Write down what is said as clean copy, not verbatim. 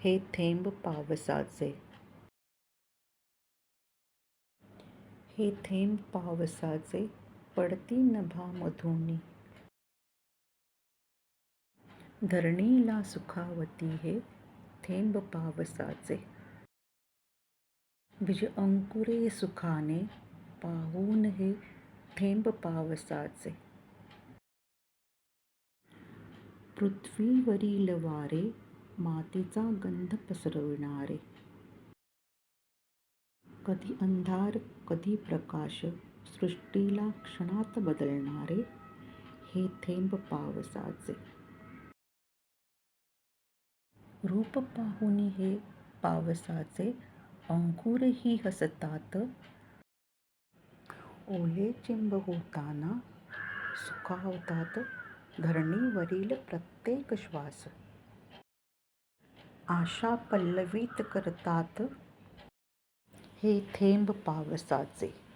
हे थेंब पावसाचे. हे थेंब पावसाचे पडती नभामधुनी. धरणीला सुखावती हे थेंब पावसाचे. बीज अंकुरे सुखाने पाहून हे थेंब पावसाचे. पृथ्वीवरील वारे मातीचा गंध पसरविणारे. कधी अंधार कधी प्रकाश सृष्टीला क्षणात बदलणारे हे थेंब पावसाचे. रूप पाहुनी हे पावसाचे अंकुरही हसतात. ओले चिंब होताना सुखावतात धरणीवरील प्रत्येक श्वास. आशा पल्लवित करतात हे थेंब पावसाचे.